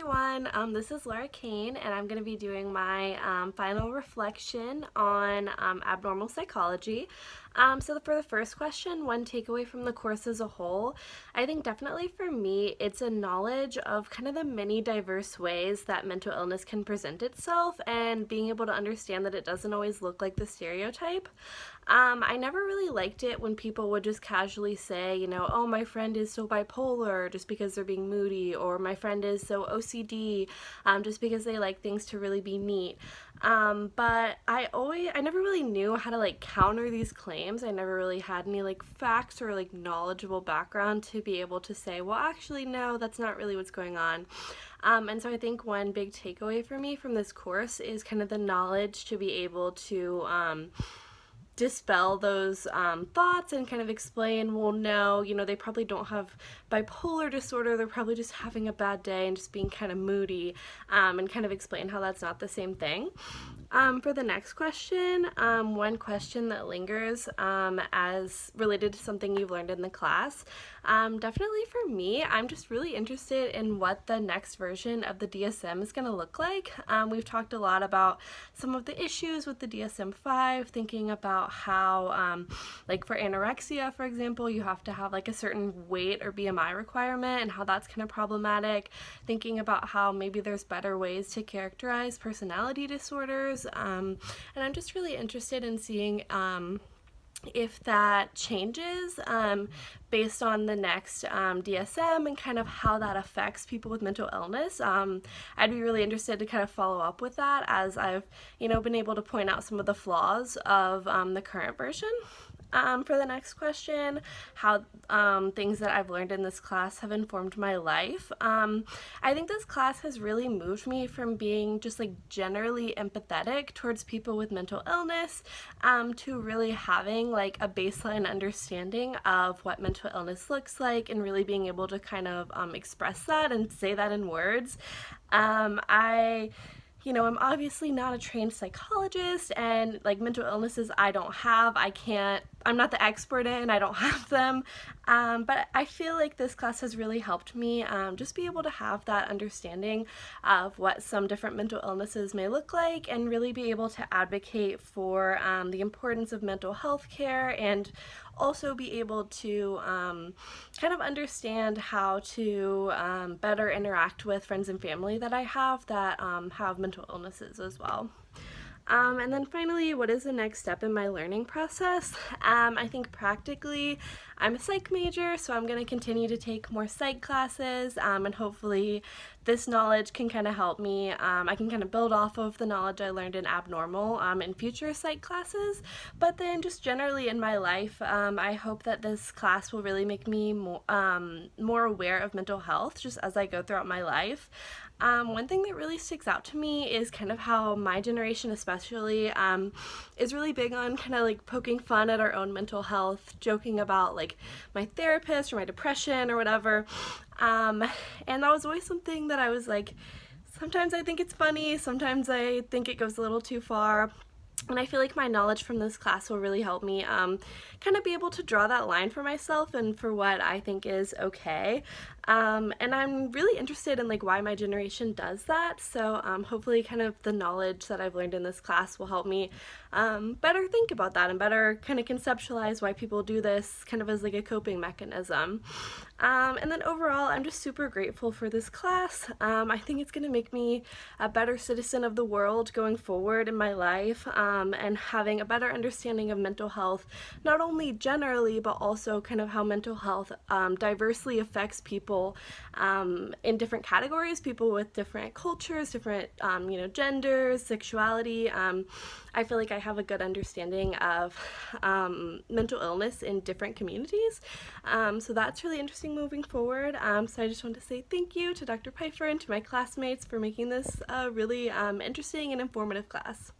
everyone, this is Laura Kane, and I'm going to be doing my final reflection on abnormal psychology. For the first question, one takeaway from the course as a whole, I think definitely for me, it's a knowledge of kind of the many diverse ways that mental illness can present itself and being able to understand that it doesn't always look like the stereotype. I never really liked it when people would just casually say, oh, my friend is so bipolar just because they're being moody, or my friend is so OCD just because they like things to really be neat. But I never really knew how to counter these claims. I never really had any facts or knowledgeable background to be able to say, well, actually, no, that's not really what's going on. And so I think one big takeaway for me from this course is kind of the knowledge to be able to dispel those thoughts and kind of explain, well, no, they probably don't have bipolar disorder, they're probably just having a bad day and just being kind of moody, and kind of explain how that's not the same thing. For the next question, one question that lingers as related to something you've learned in the class, definitely for me, I'm just really interested in what the next version of the DSM is going to look like. We've talked a lot about some of the issues with the DSM-5, thinking about how, for anorexia, for example, you have to have a certain weight or BMI requirement and how that's kind of problematic, thinking about how maybe there's better ways to characterize personality disorders, and I'm just really interested in seeing if that changes based on the next DSM and kind of how that affects people with mental illness. I'd be really interested to kind of follow up with that as I've, been able to point out some of the flaws of the current version. For the next question, how things that I've learned in this class have informed my life. I think this class has really moved me from being just generally empathetic towards people with mental illness to really having a baseline understanding of what mental illness looks like and really being able to kind of express that and say that in words. I'm obviously not a trained psychologist, and mental illnesses I'm not the expert in, I don't have them, but I feel like this class has really helped me just be able to have that understanding of what some different mental illnesses may look like and really be able to advocate for the importance of mental health care and also be able to kind of understand how to better interact with friends and family that I have that have mental illnesses as well. And then finally, what is the next step in my learning process? I think practically, I'm a psych major, so I'm going to continue to take more psych classes, and hopefully this knowledge can kind of help me. I can kind of build off of the knowledge I learned in abnormal in future psych classes, but then just generally in my life, I hope that this class will really make me more aware of mental health just as I go throughout my life. One thing that really sticks out to me is kind of how my generation especially is really big on kind of poking fun at our own mental health, joking about my therapist or my depression or whatever, and that was always something that I was sometimes I think it's funny, sometimes I think it goes a little too far. And I feel like my knowledge from this class will really help me kind of be able to draw that line for myself and for what I think is okay. And I'm really interested in why my generation does that. So hopefully kind of the knowledge that I've learned in this class will help me better think about that and better kind of conceptualize why people do this kind of as a coping mechanism. And then overall, I'm just super grateful for this class. I think it's going to make me a better citizen of the world going forward in my life, and having a better understanding of mental health, not only generally, but also kind of how mental health diversely affects people in different categories, people with different cultures, different genders, sexuality. I feel like I have a good understanding of mental illness in different communities, so that's really interesting moving forward. So I just want to say thank you to Dr. Pfeiffer and to my classmates for making this a really interesting and informative class.